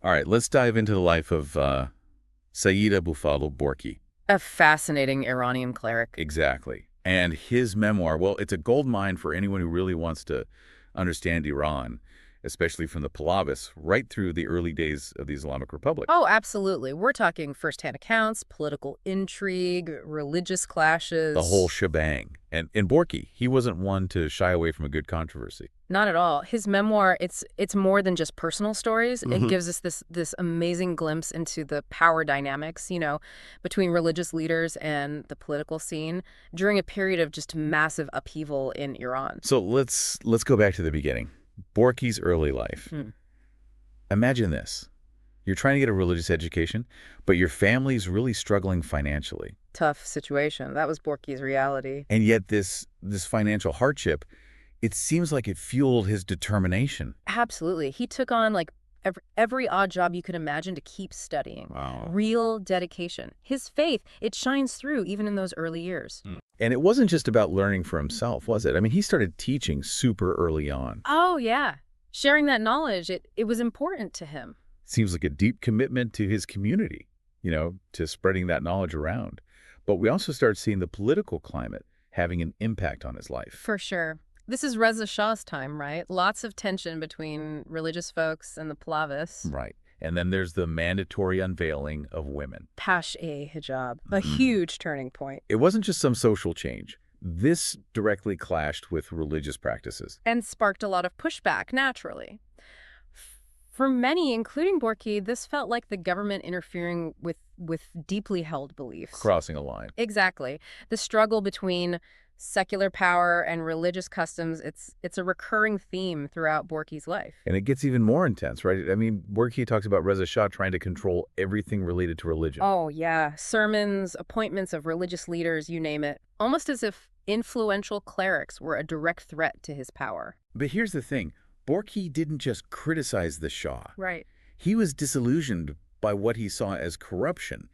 All right, let's dive into the life of Sayyid Abu Fadl Borqei. A fascinating Iranian cleric. Exactly. And his memoir, well, it's a gold mine for anyone who really wants to understand Iran, especially from the Pahlavis right through the early days of the Islamic Republic. Oh, absolutely. We're talking firsthand accounts, political intrigue, religious The whole clashes. shebang. And in Borqei, he wasn't one to shy away from a good controversy. Not at all. His memoir, it's more than just personal stories. It Hmm. gives us this amazing glimpse into the power dynamics, between religious leaders and the political scene during a period of just massive upheaval in Iran. So let's go back to the beginning. Borky's early life. Hmm. Imagine this. You're trying to get a religious education, but your family's really struggling financially. Tough situation. That was Borky's reality. And yet this financial hardship, it seems like it fueled his determination. Absolutely. He took on like every odd job you could imagine to keep studying. Wow. Real dedication. His faith, it shines through even in those early years. And it wasn't just about learning for himself, was it? I mean, he started teaching super early on. Oh, yeah. Sharing that knowledge, it was important to him. Seems like a deep commitment to his community, to spreading that knowledge around. But we also start seeing the political climate having an impact on his life. For sure. This is Reza Shah's time, right? Lots of tension between religious folks and the Pahlavis. Right. And then there's the mandatory unveiling of women. Pash-e-hijab, a Mhm. huge turning point. It wasn't just some social change. This directly clashed with religious practices. And sparked a lot of pushback, naturally. For many, including Borky, this felt like the government interfering with deeply held beliefs. Crossing a line. Exactly. The struggle between secular power and religious customs, it's a recurring theme throughout Borky's life. And it gets even more intense, right? I mean, Borky talks about Reza Shah trying to control everything related to religion. Oh, yeah. Sermons, appointments of religious leaders, you name it. Almost as if influential clerics were a direct threat to his power. But here's the thing. Borky didn't just criticize the Shah. Right. He was disillusioned by what he saw as corruption,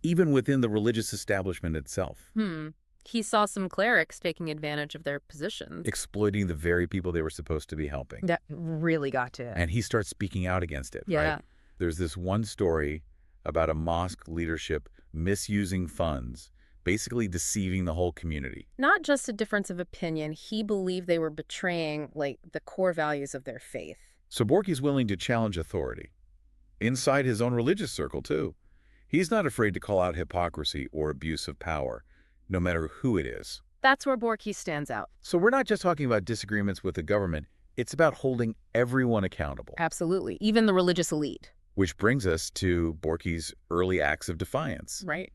even within the religious establishment itself. He saw some clerics taking advantage of their positions. Exploiting the very people they were supposed to be helping. That really got to him. And he starts speaking out against it, Yeah. right? There's this one story about a mosque leadership misusing funds, basically deceiving the whole community. Not just a difference of opinion, he believed they were betraying, like, the core values of their faith. So Borky's willing to challenge authority. Inside his own religious circle, too. He's not afraid to call out hypocrisy or abuse of power, no matter who it is. That's where Borky stands out. So we're not just talking about disagreements with the government, it's about holding everyone accountable. Absolutely. Even the religious elite. Which brings us to Borky's early acts of defiance. Right.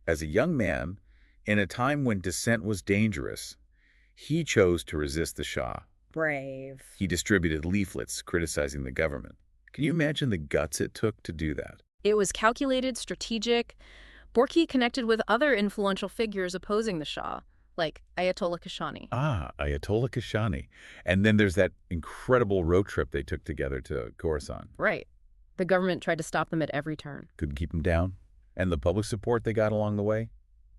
As a young man, in a time when dissent was dangerous, he chose to resist the Shah. Brave. He distributed leaflets criticizing the government. Can you imagine the guts it took to do that? It was calculated, strategic. Borky connected with other influential figures opposing the Shah, like Ayatollah Kashani. Ah, Ayatollah Kashani. And then there's that incredible road trip they took together to Khorasan. Right. The government tried to stop them at every turn. Couldn't keep him down. And the public support they got along the way?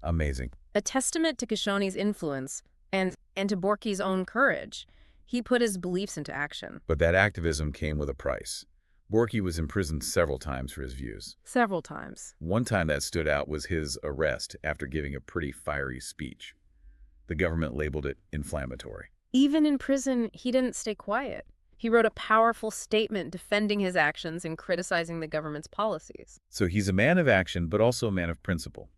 Amazing. A testament to Kashani's influence and to Borky's own courage. He put his beliefs into action. But that activism came with a price. Borky was imprisoned several times for his views. Several times. One time that stood out was his arrest after giving a pretty fiery speech. The government labeled it inflammatory. Even in prison, he didn't stay quiet. He wrote a powerful statement defending his actions and criticizing the government's policies. So he's a man of action, but also a man of principle.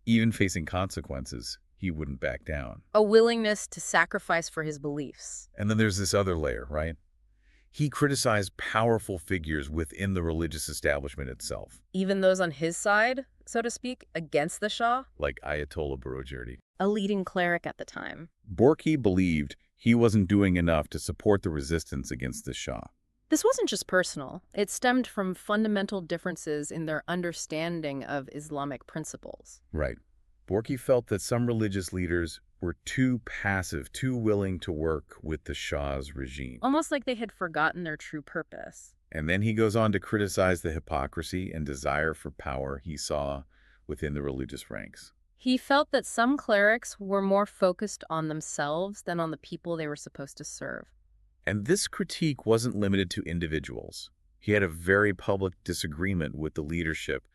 Even facing consequences, he wouldn't back down. A willingness to sacrifice for his beliefs. And then there's this other layer, right? He criticized powerful figures within the religious establishment itself, Even those on his side, so to speak, against the Shah, like Ayatollah Borujerdi. a leading cleric at the time. Borky believed he wasn't doing enough to support the resistance against the Shah. This wasn't just personal. It stemmed from fundamental differences in their understanding of Islamic principles. Right. Borky felt that some religious leaders were too passive, too willing to work with the Shah's regime. Almost like they had forgotten their true purpose. And then he goes on to criticize the hypocrisy and desire for power he saw within the religious ranks. He felt that some clerics were more focused on themselves than on the people they were supposed to serve. And this critique wasn't limited to individuals. He had a very public disagreement with the leadership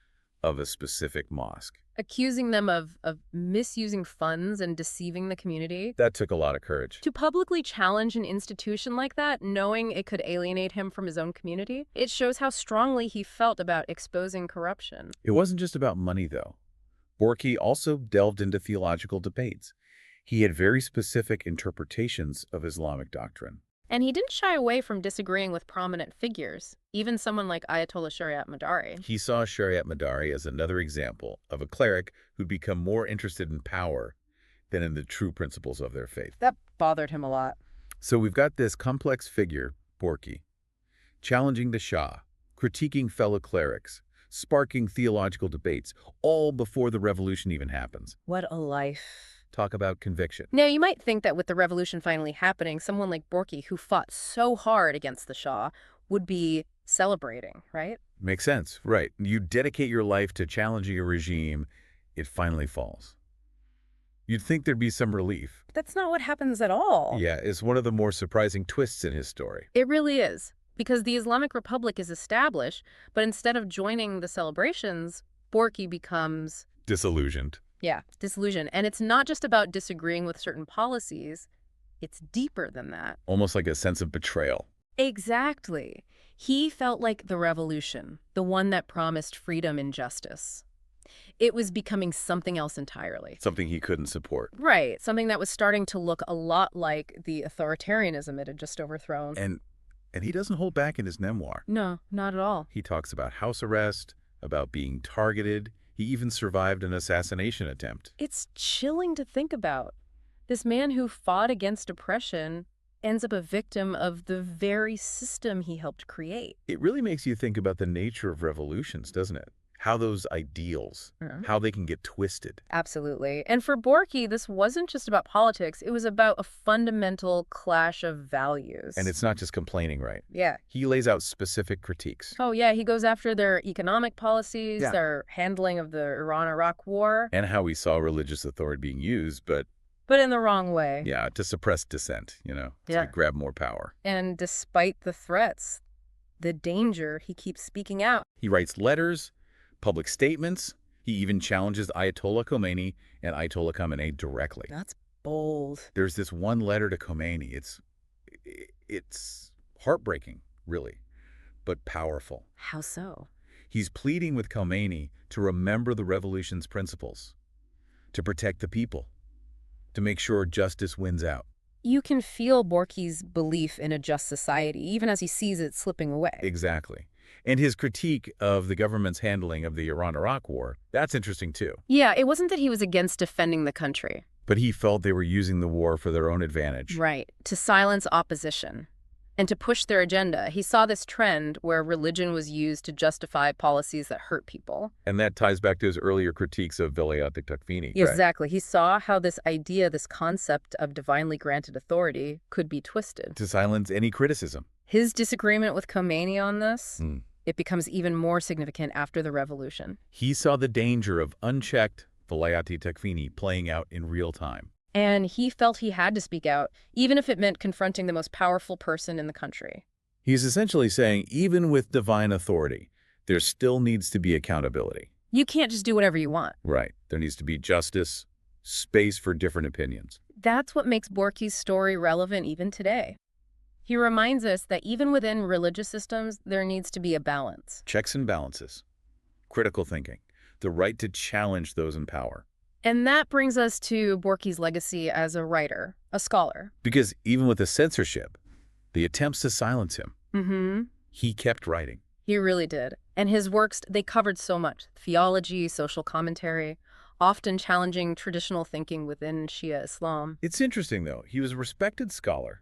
of a specific mosque. Accusing them of misusing funds and deceiving the community. That took a lot of courage. To publicly challenge an institution like that, knowing it could alienate him from his own community, it shows how strongly he felt about exposing corruption. It wasn't just about money, though. Borqei also delved into theological debates. He had very specific interpretations of Islamic doctrine. And he didn't shy away from disagreeing with prominent figures, even someone like Ayatollah Shariat Madari. He saw Shariat Madari as another example of a cleric who'd become more interested in power than in the true principles of their faith. That bothered him a lot. So we've got this complex figure, Borqei, challenging the Shah, critiquing fellow clerics, sparking theological debates, all before the revolution even happens. What a life. Talk about conviction. Now, you might think that with the revolution finally happening, someone like Borqei, who fought so hard against the Shah, would be celebrating, right? Makes sense, right. You dedicate your life to challenging a regime, it finally falls. You'd think there'd be some relief. That's not what happens at all. Yeah, it's one of the more surprising twists in his story. It really is, because the Islamic Republic is established, but instead of joining the celebrations, Borqei becomes Disillusioned. disillusioned. And it's not just about disagreeing with certain policies. It's deeper than that. Almost like a sense of betrayal. Exactly. He felt like the revolution, the one that promised freedom and justice. It was becoming something else entirely. Something he couldn't support. Right. Something that was starting to look a lot like the authoritarianism it had just overthrown. And he doesn't hold back in his memoir. No, not at all. He talks about house arrest, about being targeted. He even survived an assassination attempt. It's chilling to think about. This man who fought against oppression ends up a victim of the very system he helped create. It really makes you think about the nature of revolutions, doesn't it? How those ideals, how they can get twisted. Absolutely. And for Borqei, this wasn't just about politics. It was about a fundamental clash of values. And it's not just complaining, right? Yeah. He lays out specific critiques. Oh, yeah. He goes after their economic policies, their handling of the Iran-Iraq war. And how he saw religious authority being used, but in the wrong way. yeah, to suppress dissent, to grab more power. And despite the threats, the danger, he keeps speaking out. He writes letters, public statements. He even challenges Ayatollah Khomeini and Ayatollah Khamenei directly. That's bold. There's this one letter to Khomeini. It's heartbreaking, really, but powerful. How so? He's pleading with Khomeini to remember the revolution's principles, to protect the people, to make sure justice wins out. You can feel Borqei's belief in a just society, even as he sees it slipping away. Exactly. And his critique of the government's handling of the Iran-Iraq war, that's interesting too. Yeah, it wasn't that he was against defending the country. But he felt they were using the war for their own advantage. Right, to silence opposition and to push their agenda. He saw this trend where religion was used to justify policies that hurt people. And that ties back to his earlier critiques of Velayat Takfini. Exactly. He saw how this idea, this concept of divinely granted authority could be twisted. To silence any criticism. His disagreement with Khomeini on this, it becomes even more significant after the revolution. He saw the danger of unchecked Velayat Takfini playing out in real time. And he felt he had to speak out, even if it meant confronting the most powerful person in the country. He's essentially saying, even with divine authority, there still needs to be accountability. You can't just do whatever you want. Right. There needs to be justice, space for different opinions. That's what makes Borqei's story relevant even today. He reminds us that even within religious systems, there needs to be a balance. Checks and balances. Critical thinking. The right to challenge those in power. And that brings us to Borqei's legacy as a writer, a scholar. Because even with the censorship, the attempts to silence him, he kept writing. He really did. And his works, they covered so much. Theology, social commentary, often challenging traditional thinking within Shia Islam. It's interesting, though. He was a respected scholar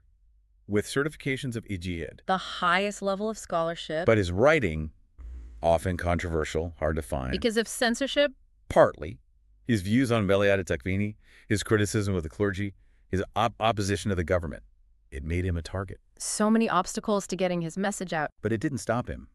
with certifications of ijtihad. The highest level of scholarship. But his writing, often controversial, hard to find. Because of censorship? Partly. His views on Velayat Takfini, his criticism of the clergy, his opposition to the government. It made him a target. So many obstacles to getting his message out. But it didn't stop him.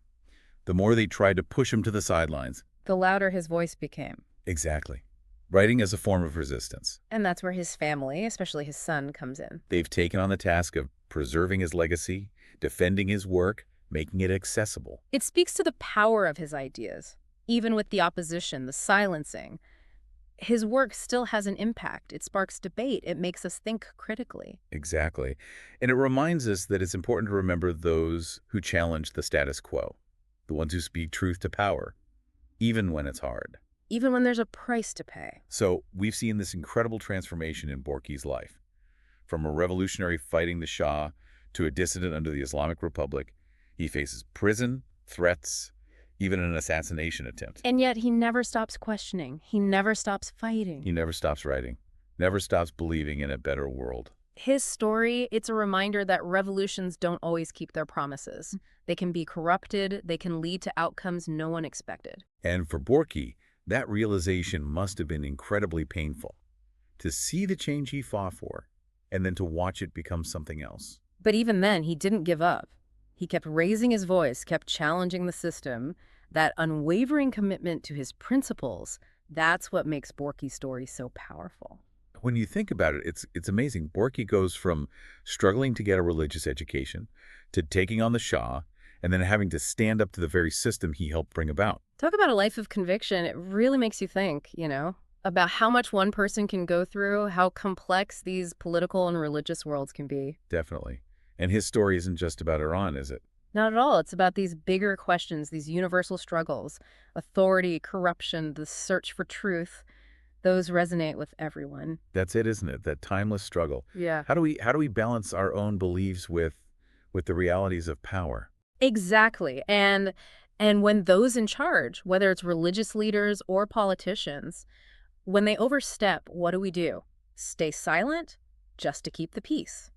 The more they tried to push him to the sidelines, the louder his voice became. Exactly. Writing as a form of resistance. And that's where his family, especially his son, comes in. They've taken on the task of preserving his legacy, defending his work, making it accessible. It speaks to the power of his ideas. Even with the opposition, the silencing, his work still has an impact. It sparks debate. It makes us think critically. Exactly. And it reminds us that it's important to remember those who challenge the status quo, the ones who speak truth to power, even when it's hard. Even when there's a price to pay. So we've seen this incredible transformation in Borqi's life. From a revolutionary fighting the Shah to a dissident under the Islamic Republic, he faces prison, threats, even an assassination attempt. And yet he never stops questioning. He never stops fighting. He never stops writing, never stops believing in a better world. His story, it's a reminder that revolutions don't always keep their promises. They can be corrupted. They can lead to outcomes no one expected. And for Borqui, that realization must have been incredibly painful. To see the change he fought for, and then to watch it become something else. But even then, he didn't give up. He kept raising his voice, kept challenging the system. That unwavering commitment to his principles, that's what makes Borqi's story so powerful. When you think about it, it's amazing. Borqui goes from struggling to get a religious education to taking on the Shah and then having to stand up to the very system he helped bring about. Talk about a life of conviction. It really makes you think, about how much one person can go through, how complex these political and religious worlds can be. Definitely. And his story isn't just about Iran, is it? Not at all. It's about these bigger questions, these universal struggles, authority, corruption, the search for truth. Those resonate with everyone. That's it, isn't it? That timeless struggle. Yeah. How do we balance our own beliefs with the realities of power? Exactly. And when those in charge, whether it's religious leaders or politicians, when they overstep, what do? Stay silent just to keep the peace?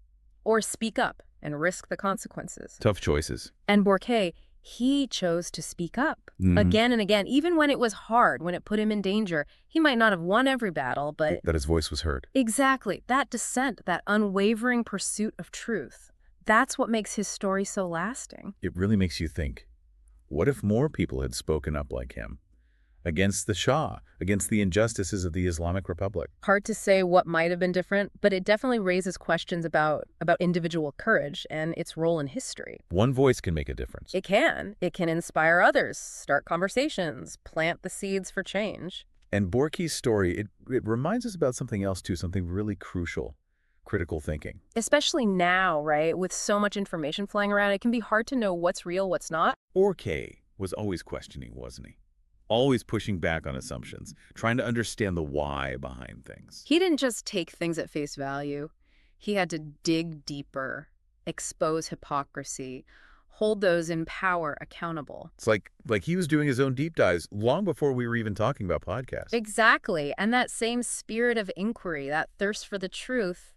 Or speak up and risk the consequences? Tough choices. And Borqei, he chose to speak up again and again, even when it was hard, when it put him in danger. He might not have won every battle, but That his voice was heard. exactly, that dissent, that unwavering pursuit of truth, that's what makes his story so lasting. It really makes you think, what if more people had spoken up like him? Against the Shah, against the injustices of the Islamic Republic. Hard to say what might have been different, but it definitely raises questions about individual courage and its role in history. One voice can make a difference. It can. It can inspire others, start conversations, plant the seeds for change. And Borqui's story, it reminds us about something else too, something really crucial, critical thinking. Especially now, right, with so much information flying around, it can be hard to know what's real, what's not. Borqei was always questioning, wasn't he? Always pushing back on assumptions, trying to understand the why behind things. He didn't just take things at face value. He had to dig deeper, expose hypocrisy, hold those in power accountable. It's like he was doing his own deep dives long before we were even talking about podcasts. Exactly. And that same spirit of inquiry, that thirst for the truth,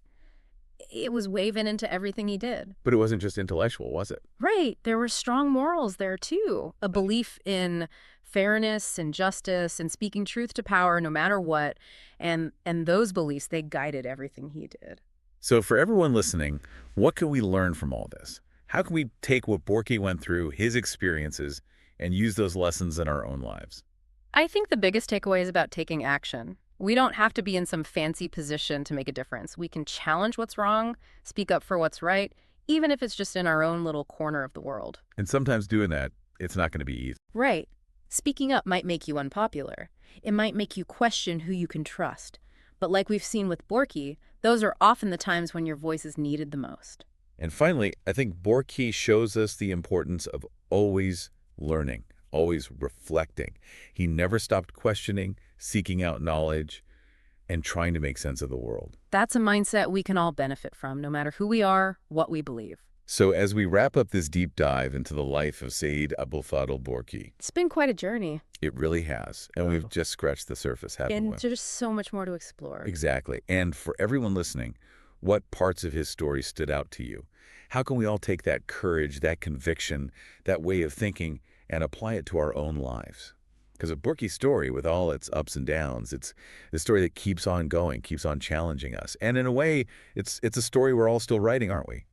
it was woven into everything he did. But it wasn't just intellectual, was it? Right. There were strong morals there, too. A belief in fairness and justice and speaking truth to power no matter what. And those beliefs, they guided everything he did. So for everyone listening, what can we learn from all this? How can we take what Borqei went through, his experiences, and use those lessons in our own lives? I think the biggest takeaway is about taking action. We don't have to be in some fancy position to make a difference. We can challenge what's wrong, speak up for what's right, even if it's just in our own little corner of the world. And sometimes doing that, it's not going to be easy. Right. Speaking up might make you unpopular. It might make you question who you can trust. But like we've seen with Borqei, those are often the times when your voice is needed the most. And finally, I think Borqei shows us the importance of always learning, always reflecting. He never stopped questioning, seeking out knowledge, and trying to make sense of the world. That's a mindset we can all benefit from, no matter who we are, what we believe. So as we wrap up this deep dive into the life of Sayyid Abulfadl Borqei, It's been quite a journey. it really has. And we've just scratched the surface, haven't And we? there's so much more to explore. Exactly. And for everyone listening, what parts of his story stood out to you? How can we all take that courage, that conviction, that way of thinking, and apply it to our own lives? Because a Borqei's story, with all its ups and downs, it's the story that keeps on going, keeps on challenging us. And in a way, it's a story we're all still writing, aren't we?